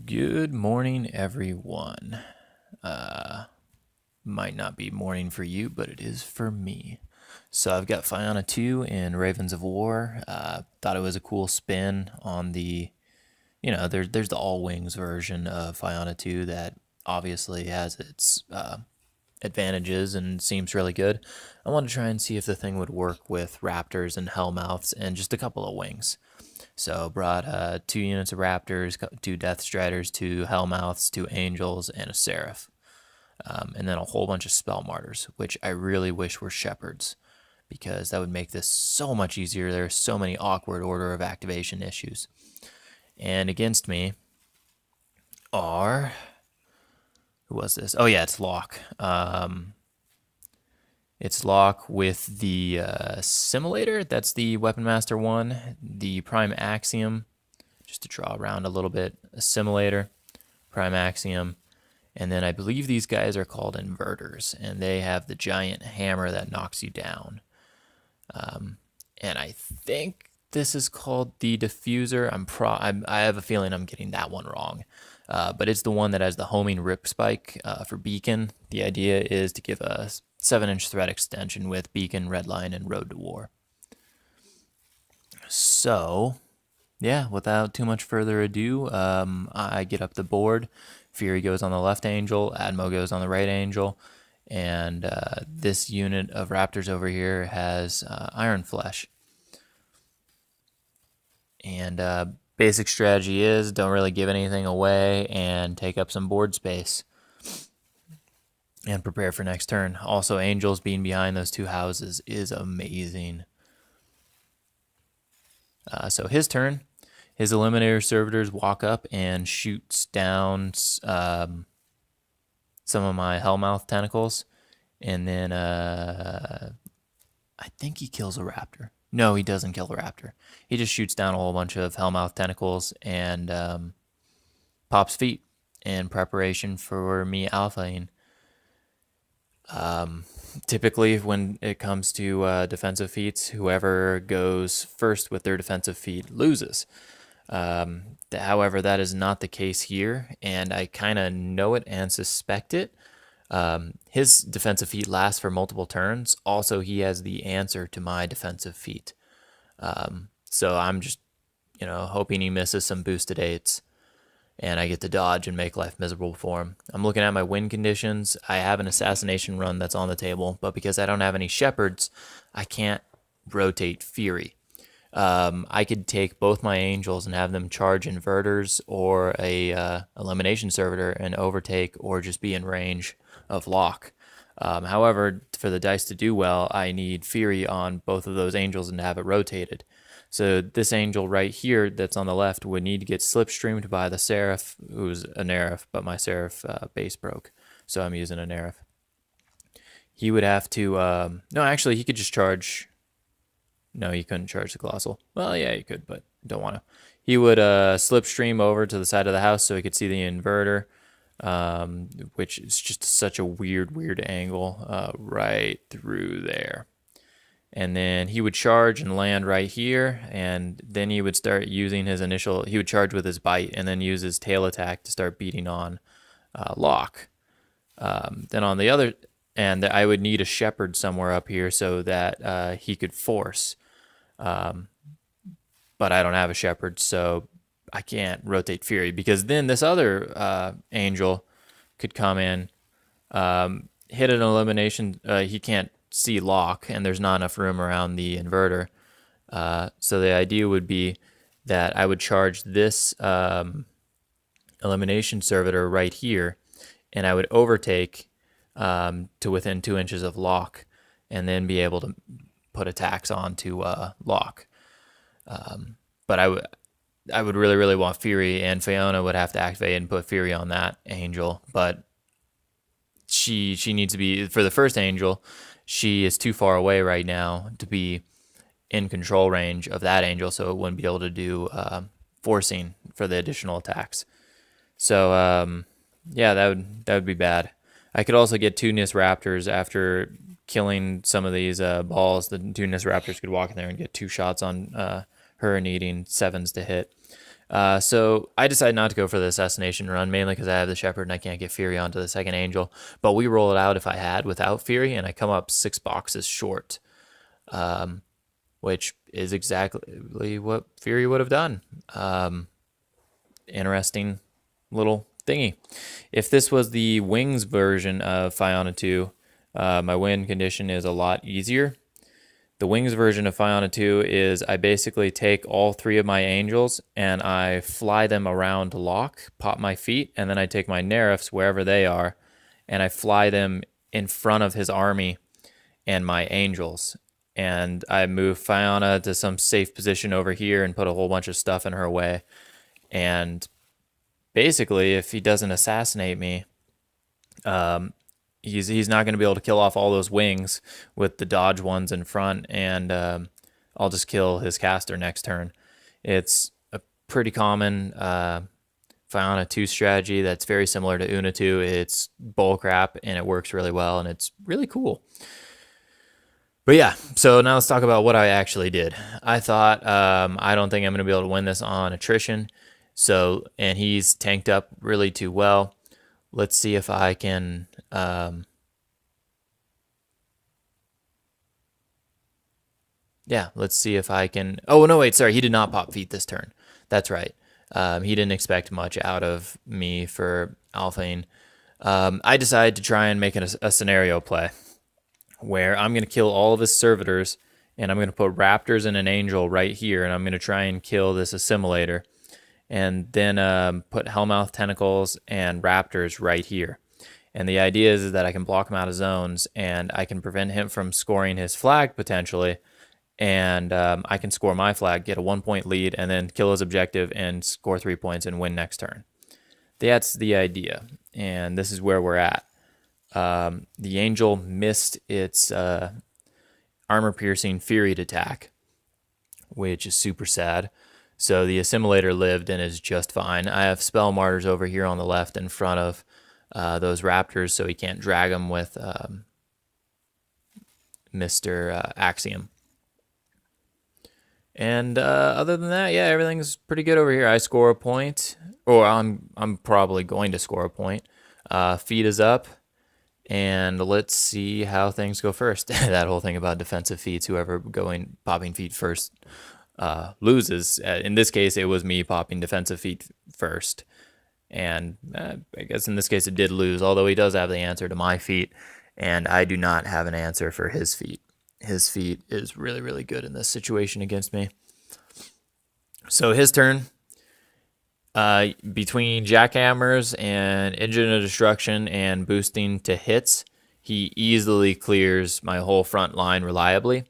Good morning, everyone. Might not be morning for you, but it is for me. So I've got Fyanna 2 in Ravens of War. Thought it was a cool spin on the, there's the all wings version of Fyanna 2 that obviously has its advantages and seems really good. I wanted to try and see if the thing would work with raptors and hellmouths and just a couple of wings. So brought 2 units of raptors, 2 death striders, 2 hellmouths, 2 angels, and a seraph. And then a whole bunch of spell martyrs, which I really wish were shepherds, because that would make this so much easier. There are so many awkward order of activation issues. And against me are... Who was this? Oh yeah, it's Locke. It's Locke with the Assimiliator. That's the Weapon Master one. The Prime Axiom, just to draw around a little bit. Assimiliator, Prime Axiom. And then I believe these guys are called Inverters, and they have the giant hammer that knocks you down. And I think this is called the Diffuser. I have a feeling I'm getting that one wrong. But it's the one that has the homing rip spike for beacon. The idea is to give a 7-inch threat extension with beacon, redline, and road to war. So, yeah, without too much further ado, I get up the board. Fury goes on the left angel, Admo goes on the right angel, and this unit of raptors over here has Iron Flesh. And basic strategy is don't really give anything away and take up some board space and prepare for next turn. Also, angels being behind those 2 houses is amazing. So his turn, his Eliminator servitors walk up and shoots down some of my Hellmouth tentacles, and then I think he kills a raptor. No, he doesn't kill a raptor. He just shoots down a whole bunch of Hellmouth tentacles and pops feet in preparation for me alphaing. Typically, when it comes to defensive feats, whoever goes first with their defensive feat loses. However, that is not the case here, and I kind of know it and suspect it. His defensive feat lasts for multiple turns. Also, he has the answer to my defensive feat. So I'm just, hoping he misses some boosted 8s, and I get to dodge and make life miserable for him. I'm looking at my win conditions. I have an assassination run that's on the table, but because I don't have any shepherds, I can't rotate Fury. I could take both my angels and have them charge inverters or a elimination servitor and overtake, or just be in range of Locke. However, for the dice to do well, I need Fury on both of those angels and to have it rotated. So this angel right here that's on the left would need to get slipstreamed by the Seraph, who's a Nerf, but my Seraph base broke, so I'm using a Nerf. He would have to... no, actually, he could just charge... No, he couldn't charge the Colossal. Well, yeah, he could, but don't want to. He would slipstream over to the side of the house so he could see the inverter, which is just such a weird angle right through there. And then he would charge and land right here, and then he would start using his initial... He would charge with his bite and then use his tail attack to start beating on Locke. Then on the other... And I would need a shepherd somewhere up here so that he could force. But I don't have a shepherd, so I can't rotate Fury, because then this other angel could come in, hit an elimination. He can't see Locke, and there's not enough room around the inverter. So the idea would be that I would charge this elimination servitor right here, and I would overtake to within 2 inches of Locke, and then be able to put attacks onto Locke. But I would really want Fury, and Fyanna would have to activate and put Fury on that angel. But she needs to be, for the first angel, she is too far away right now to be in control range of that angel, so it wouldn't be able to do forcing for the additional attacks. So yeah, that would be bad. I could also get 2 Nis Raptors after killing some of these balls. The 2 Nis Raptors could walk in there and get 2 shots on her, needing 7s to hit. So I decided not to go for the assassination run, mainly because I have the Shepherd and I can't get Fury onto the second Angel. But we roll it out if I had without Fury, and I come up 6 boxes short, which is exactly what Fury would have done. Interesting little thingy. If this was the Wings version of Fyanna 2, my win condition is a lot easier. The Wings version of Fyanna 2 is I basically take all 3 of my Angels and I fly them around Locke, pop my feet, and then I take my Neraphs wherever they are, and I fly them in front of his army and my Angels. And I move Fyanna to some safe position over here and put a whole bunch of stuff in her way. And basically, if he doesn't assassinate me, he's not going to be able to kill off all those wings with the dodge ones in front, and I'll just kill his caster next turn. It's a pretty common Fyanna 2 strategy that's very similar to Una 2. It's bullcrap, and it works really well, and it's really cool. But yeah, so now let's talk about what I actually did. I thought, I don't think I'm going to be able to win this on attrition. So, and he's tanked up really too well. Let's see if I can, let's see if I can, oh, no, wait, sorry, he did not pop feet this turn. That's right. He didn't expect much out of me for Alphane. I decided to try and make a scenario play where I'm going to kill all of his servitors, and I'm going to put raptors and an angel right here, and I'm going to try and kill this assimilator, and then put Hellmouth tentacles and raptors right here. And the idea is that I can block him out of zones, and I can prevent him from scoring his flag potentially, and I can score my flag, get a 1-point lead, and then kill his objective and score 3 points and win next turn. That's the idea, and this is where we're at. The angel missed its armor-piercing Fury attack, which is super sad. So the Assimilator lived and is just fine. I have Spell Martyrs over here on the left in front of those Raptors, so he can't drag them with Mr. Axiom. And other than that, yeah, everything's pretty good over here. I score a point, or I'm probably going to score a point. Feet is up. And let's see how things go first. That whole thing about defensive feats, whoever popping feet first loses. In this case, it was me popping defensive feet first. And I guess in this case it did lose, although he does have the answer to my feat, and I do not have an answer for his feat. His feat is really, really good in this situation against me. So his turn. Between jackhammers and engine of destruction and boosting to hits, he easily clears my whole front line reliably.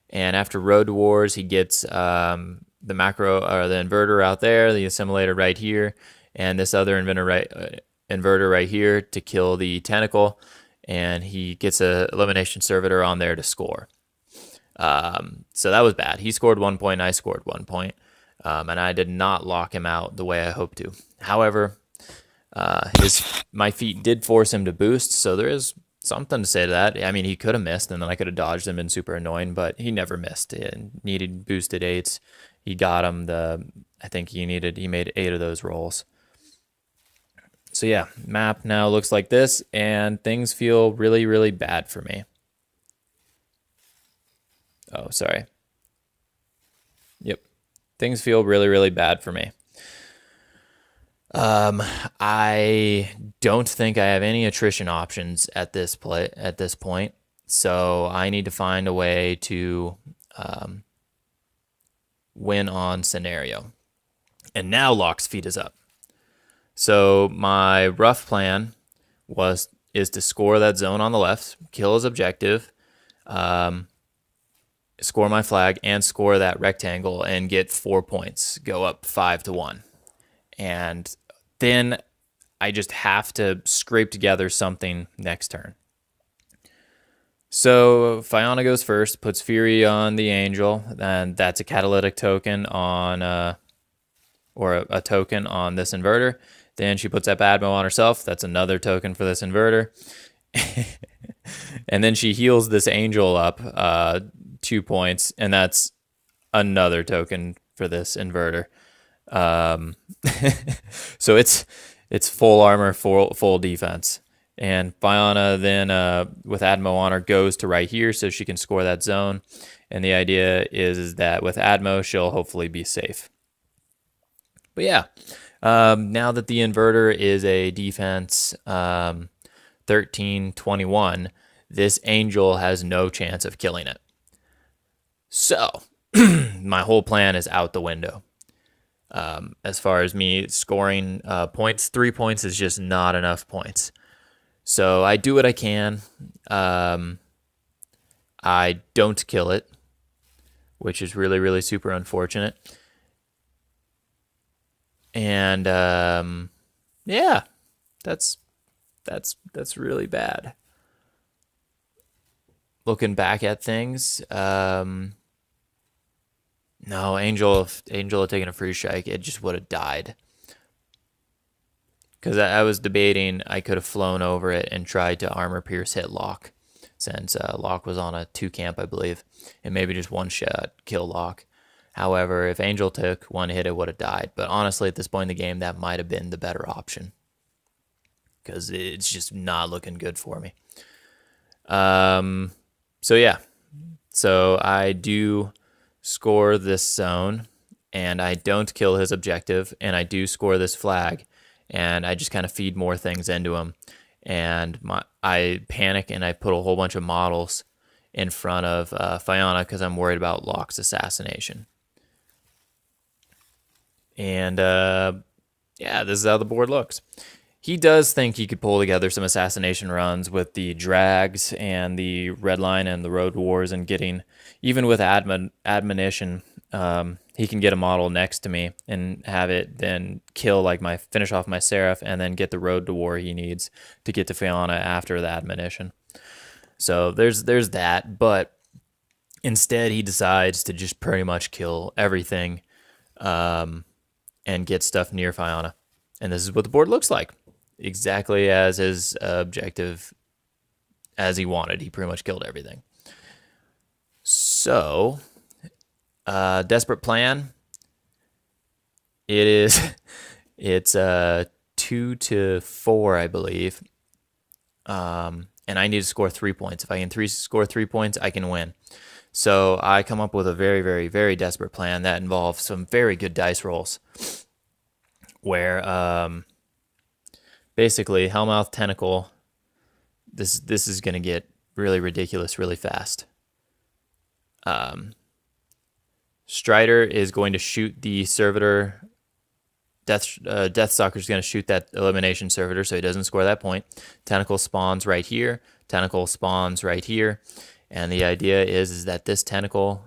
And after Road Wars, he gets the macro or the inverter out there, the assimilator right here, and this other inverter right here to kill the tentacle. And he gets a elimination servitor on there to score. So that was bad. He scored 1 point, I scored 1 point. And I did not lock him out the way I hoped to. However, my feat did force him to boost, so there is something to say to that. I mean, he could have missed, and then I could have dodged him and super annoying, but he never missed. It needed boosted 8s. He got him I think he made 8 of those rolls. So yeah, map now looks like this, and things feel really, really bad for me. Oh, sorry. Yep. Things feel really, really bad for me. I don't think I have any attrition options at this point, so I need to find a way to win on scenario. And now Locke's feet is up. So my rough plan is to score that zone on the left, kill his objective, score my flag, and score that rectangle and get 4 points, go up 5-1. And then I just have to scrape together something next turn. So Fyanna goes first, puts Fury on the Angel, and that's a catalytic token on, or a token on this inverter. Then she puts that Admo on herself. That's another token for this inverter. And then she heals this Angel up 2 points, and that's another token for this inverter. So it's full armor, full defense. And Fyanna then, with Admo on her, goes to right here so she can score that zone. And the idea is that with Admo, she'll hopefully be safe. But yeah, now that the Inverter is a defense 13-21, this Angel has no chance of killing it. So my whole plan is out the window. As far as me scoring points, 3 points is just not enough points. So I do what I can. I don't kill it, which is really, really super unfortunate. And yeah, that's really bad. Looking back at things, no, Angel had taken a free strike, it just would have died. Because I was debating, I could have flown over it and tried to armor pierce hit Locke, since Locke was on a 2 camp, I believe, and maybe just one shot kill Locke. However, if Angel took one hit, it would have died. But honestly, at this point in the game, that might have been the better option, because it's just not looking good for me. So yeah, so I do score this zone, and I don't kill his objective, and I do score this flag, and I just kind of feed more things into him. And I panic, and I put a whole bunch of models in front of Fyanna because I'm worried about Locke's assassination. And yeah, this is how the board looks. He does think he could pull together some assassination runs with the drags and the red line and the road wars, and getting, even with admonition, he can get a model next to me and have it then kill, like, finish off my Seraph, and then get the road to war he needs to get to Fyanna after the admonition. So there's that, but instead he decides to just pretty much kill everything and get stuff near Fyanna. And this is what the board looks like. Exactly as his objective, as he wanted. He pretty much killed everything. So, desperate plan. It's 2-4, I believe. And I need to score 3 points. If I can score 3 points, I can win. So I come up with a very, very, very desperate plan that involves some very good dice rolls, where basically Hellmouth Tentacle, this is going to get really ridiculous really fast. Strider is going to shoot the servitor. Deathstalker is going to shoot that elimination servitor, so he doesn't score that point. Tentacle spawns right here. Tentacle spawns right here. And the idea is that this tentacle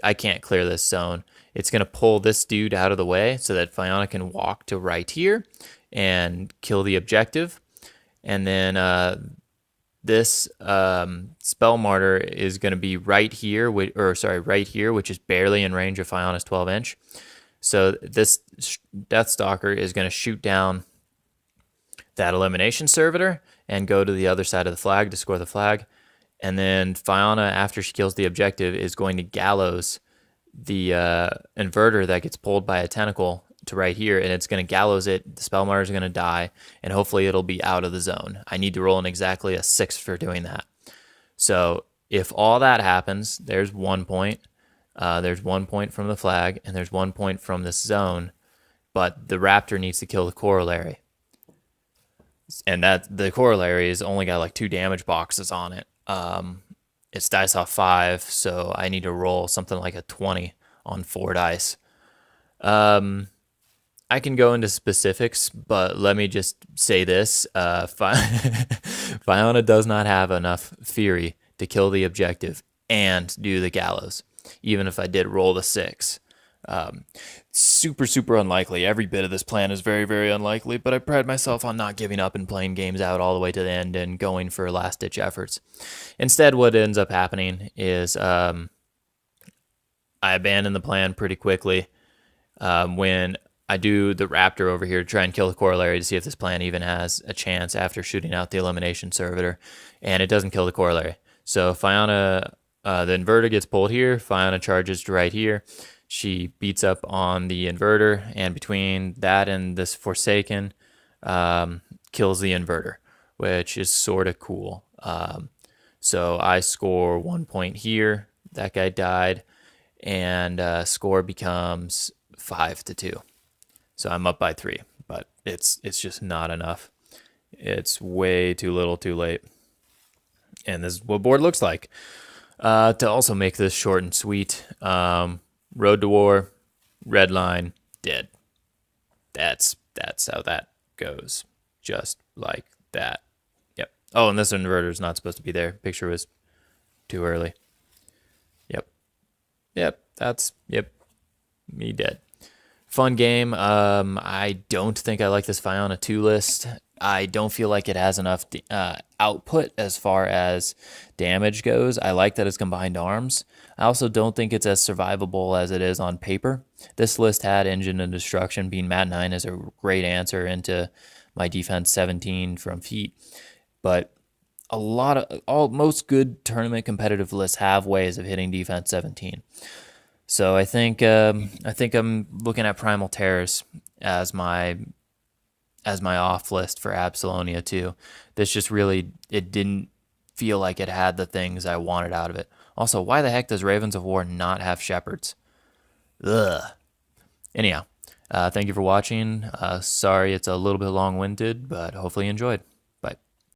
I can't clear this zone. It's going to pull this dude out of the way so that Fyanna can walk to right here and kill the objective. And then this spell martyr is going to be right here, right here, which is barely in range of Fyanna's 12-inch. So this Deathstalker is going to shoot down that elimination servitor and go to the other side of the flag to score the flag. And then Fyanna, after she kills the objective, is going to gallows the inverter that gets pulled by a tentacle to right here, and it's going to gallows it. The spell martyr is going to die, and hopefully it'll be out of the zone. I need to roll in exactly a 6 for doing that. So if all that happens, there's 1 point. There's 1 point from the flag, and there's 1 point from this zone, but the raptor needs to kill the corollary. And that the corollary has only got like 2 damage boxes on it. It's dice off 5, so I need to roll something like a 20 on 4 dice. I can go into specifics, but let me just say this. Fyanna does not have enough fury to kill the objective and do the gallows, even if I did roll the 6. Super, super unlikely. Every bit of this plan is very, very unlikely, but I pride myself on not giving up and playing games out all the way to the end and going for last-ditch efforts. Instead, what ends up happening is I abandon the plan pretty quickly when I do the raptor over here to try and kill the corollary to see if this plan even has a chance after shooting out the elimination servitor, and it doesn't kill the corollary. So Fyanna The inverter gets pulled here. Fyanna charges right here. She beats up on the inverter, and between that and this Foresaken, kills the inverter, which is sort of cool. So I score 1 point here. That guy died, and score becomes 5-2. So I'm up by 3, but it's just not enough. It's way too little, too late. And this is what board looks like. To also make this short and sweet, Road to War, red line, dead. That's how that goes. Just like that. Yep. Oh, and this inverter is not supposed to be there. Picture was too early. Yep. Yep. Me dead. Fun game. I don't think I like this Fyanna 2 list. I don't feel like it has enough output as far as damage goes. I like that it's combined arms. I also don't think it's as survivable as it is on paper. This list had Engine and Destruction. Being Mat 9 is a great answer into my defense 17 from feet. But most good tournament competitive lists have ways of hitting defense 17. So I think I'm looking at Primal Terrors as my off list for Absolonia too. This just really, it didn't feel like it had the things I wanted out of it. Also, why the heck does Ravens of War not have shepherds? Ugh. Anyhow, thank you for watching. Sorry it's a little bit long-winded, but hopefully you enjoyed.